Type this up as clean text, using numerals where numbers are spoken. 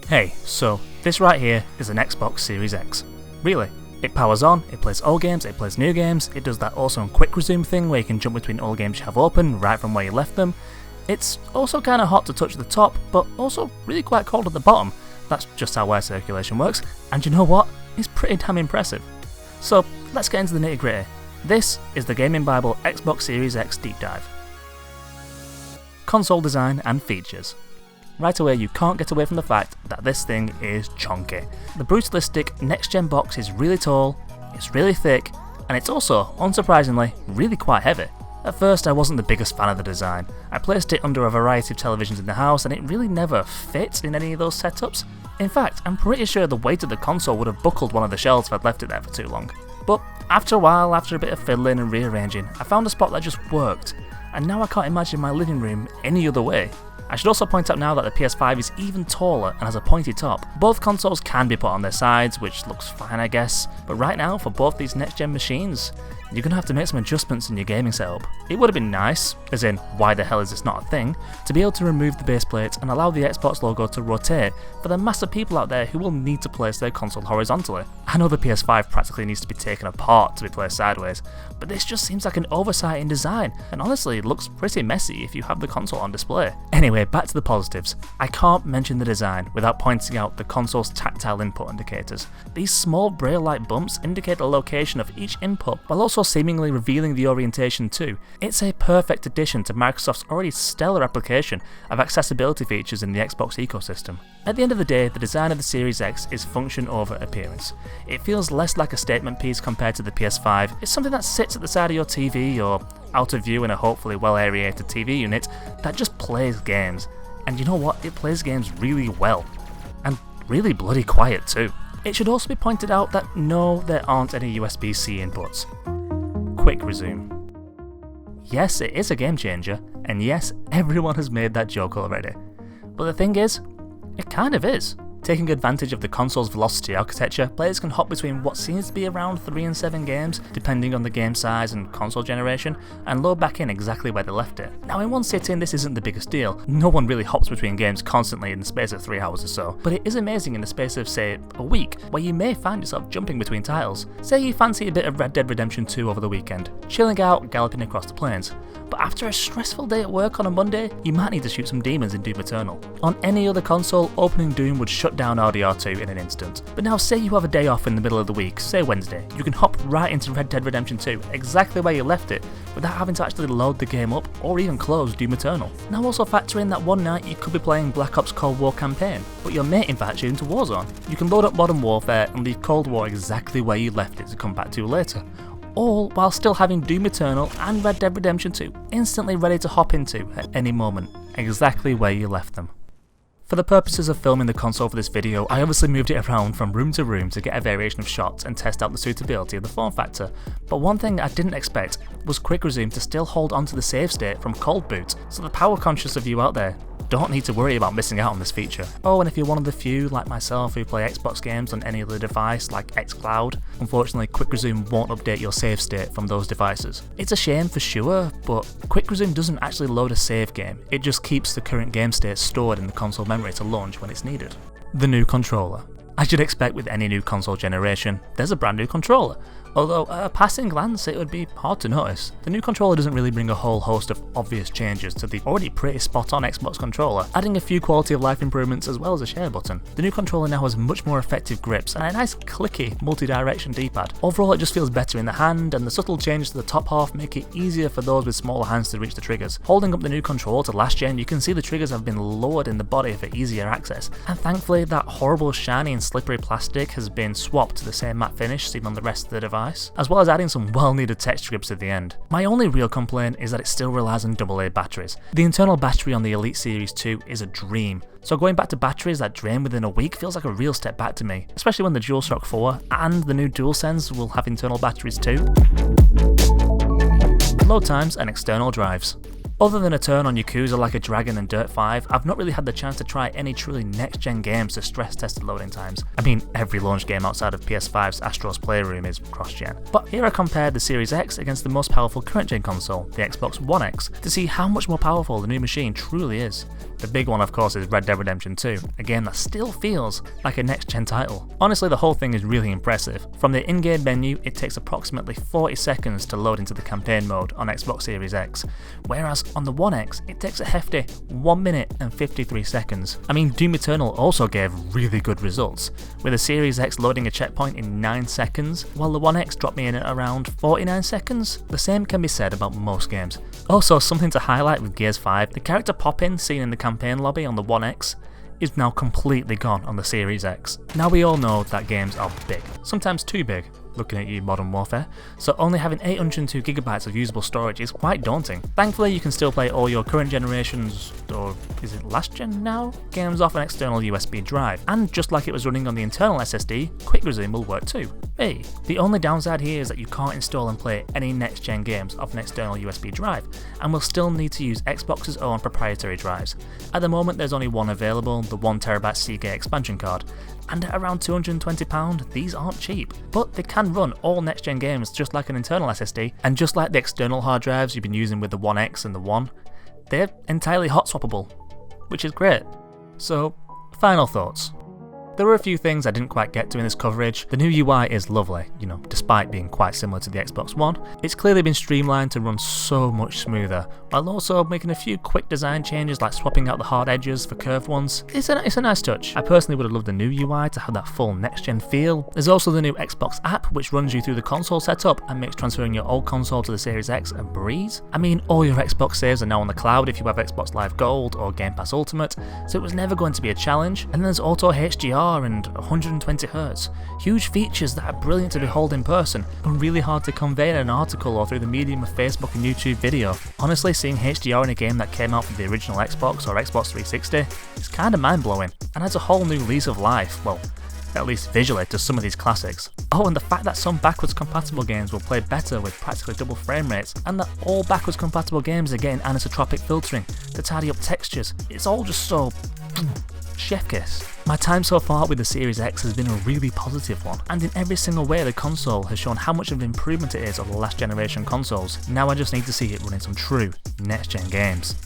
Hey, so this right here is an Xbox Series X. Really, it powers on, it plays old games, it plays new games, it does that awesome quick resume thing where you can jump between all games you have open right from where you left them. It's also kinda hot to touch at the top, but also really quite cold at the bottom. That's just how air circulation works, and you know what? It's pretty damn impressive. So let's get into the nitty gritty. This is the GAMINGbible Xbox Series X Deep Dive. Console design and features. Right away, you can't get away from the fact that this thing is chunky. The brutalistic next-gen box is really tall, it's really thick, and it's also, unsurprisingly, really quite heavy. At first, I wasn't the biggest fan of the design. I placed it under a variety of televisions in the house and it really never fit in any of those setups. In fact, I'm pretty sure the weight of the console would have buckled one of the shelves if I'd left it there for too long. But after a while, after a bit of fiddling and rearranging, I found a spot that just worked, and now I can't imagine my living room any other way. I should also point out now that the PS5 is even taller and has a pointy top. Both consoles can be put on their sides, which looks fine I guess, but right now for both these next gen machines, you're going to have to make some adjustments in your gaming setup. It would have been nice, as in why the hell is this not a thing, to be able to remove the base plate and allow the Xbox logo to rotate for the mass of people out there who will need to place their console horizontally. I know the PS5 practically needs to be taken apart to be placed sideways, but this just seems like an oversight in design, and honestly looks pretty messy if you have the console on display. Anyway, back to the positives. I can't mention the design without pointing out the console's tactile input indicators. These small braille-like bumps indicate the location of each input while also seemingly revealing the orientation too. It's a perfect addition to Microsoft's already stellar application of accessibility features in the Xbox ecosystem. At the end of the day, the design of the Series X is function over appearance. It feels less like a statement piece compared to the PS5. It's something that sits at the side of your TV or out of view in a hopefully well aerated TV unit that just plays games. And you know what? It plays games really well. And really bloody quiet too. It should also be pointed out that no, there aren't any USB-C inputs. Quick resume. Yes, it is a game changer, and yes, everyone has made that joke already. But the thing is, it kind of is. Taking advantage of the console's velocity architecture, players can hop between what seems to be around 3 and 7 games, depending on the game size and console generation, and load back in exactly where they left it. Now in one sitting this isn't the biggest deal, no one really hops between games constantly in the space of 3 hours or so, but it is amazing in the space of say, a week, where you may find yourself jumping between titles. Say you fancy a bit of Red Dead Redemption 2 over the weekend, chilling out, galloping across the plains. But after a stressful day at work on a Monday, you might need to shoot some demons in Doom Eternal. On any other console, opening Doom would shut down RDR2 in an instant. But now say you have a day off in the middle of the week, say Wednesday, you can hop right into Red Dead Redemption 2, exactly where you left it, without having to actually load the game up or even close Doom Eternal. Now also factor in that one night you could be playing Black Ops Cold War campaign, but your mate invites you into Warzone. You can load up Modern Warfare and leave Cold War exactly where you left it to come back to later. All while still having Doom Eternal and Red Dead Redemption 2 instantly ready to hop into at any moment, exactly where you left them. For the purposes of filming the console for this video, I obviously moved it around from room to room to get a variation of shots and test out the suitability of the form factor, but one thing I didn't expect was quick resume to still hold onto the save state from cold boot, so the power conscious of you out there don't need to worry about missing out on this feature. Oh, and if you're one of the few, like myself, who play Xbox games on any other device like xCloud, unfortunately Quick Resume won't update your save state from those devices. It's a shame for sure, but Quick Resume doesn't actually load a save game, it just keeps the current game state stored in the console memory to launch when it's needed. The new controller. As you'd expect with any new console generation, there's a brand new controller. Although at a passing glance it would be hard to notice. The new controller doesn't really bring a whole host of obvious changes to the already pretty spot on Xbox controller, adding a few quality of life improvements as well as a share button. The new controller now has much more effective grips and a nice clicky multi-direction D-pad. Overall it just feels better in the hand, and the subtle changes to the top half make it easier for those with smaller hands to reach the triggers. Holding up the new controller to last gen, you can see the triggers have been lowered in the body for easier access, and thankfully that horrible shiny and slippery plastic has been swapped to the same matte finish seen on the rest of the device, as well as adding some well-needed texture grips at the end. My only real complaint is that it still relies on AA batteries. The internal battery on the Elite Series 2 is a dream, so going back to batteries that drain within a week feels like a real step back to me, especially when the DualShock 4 and the new DualSense will have internal batteries too. Load times and external drives. Other than a turn on Yakuza Like a Dragon and Dirt 5, I've not really had the chance to try any truly next-gen games to stress-test the loading times. I mean, every launch game outside of PS5's Astro's Playroom is cross-gen. But here I compared the Series X against the most powerful current-gen console, the Xbox One X, to see how much more powerful the new machine truly is. The big one of course is Red Dead Redemption 2, a game that still feels like a next-gen title. Honestly, the whole thing is really impressive. From the in-game menu, it takes approximately 40 seconds to load into the campaign mode on Xbox Series X, whereas on the One X, it takes a hefty 1 minute and 53 seconds. I mean, Doom Eternal also gave really good results, with the Series X loading a checkpoint in 9 seconds, while the One X dropped me in at around 49 seconds. The same can be said about most games. Also, something to highlight with Gears 5, the character pop-in seen in the campaign lobby on the One X is now completely gone on the Series X. Now we all know that games are big, sometimes too big, looking at you Modern Warfare, so only having 802GB of usable storage is quite daunting. Thankfully you can still play all your current generations, or is it last gen now, games off an external USB drive, and just like it was running on the internal SSD, Quick Resume will work too. Hey, the only downside here is that you can't install and play any next gen games off an external USB drive, and will still need to use Xbox's own proprietary drives. At the moment there's only one available, the 1TB Seagate expansion card, and at around £220, these aren't cheap, but they can run all next gen games just like an internal SSD, and just like the external hard drives you've been using with the One X and the One, they're entirely hot swappable, which is great. So, final thoughts. There were a few things I didn't quite get to in this coverage. The new UI is lovely, despite being quite similar to the Xbox One. It's clearly been streamlined to run so much smoother, while also making a few quick design changes like swapping out the hard edges for curved ones. It's a nice touch. I personally would have loved the new UI to have that full next-gen feel. There's also the new Xbox app, which runs you through the console setup and makes transferring your old console to the Series X a breeze. I mean, all your Xbox saves are now on the cloud if you have Xbox Live Gold or Game Pass Ultimate, so it was never going to be a challenge. And there's Auto HDR and 120Hz. Huge features that are brilliant to behold in person, but really hard to convey in an article or through the medium of Facebook and YouTube video. Honestly, seeing HDR in a game that came out for the original Xbox or Xbox 360 is kinda mind-blowing, and adds a whole new lease of life, well, at least visually, to some of these classics. Oh, and the fact that some backwards compatible games will play better with practically double frame rates, and that all backwards compatible games are getting anisotropic filtering to tidy up textures, it's all just so chef kiss. My time so far with the Series X has been a really positive one, and in every single way the console has shown how much of an improvement it is over the last generation consoles. Now I just need to see it running some true next gen games.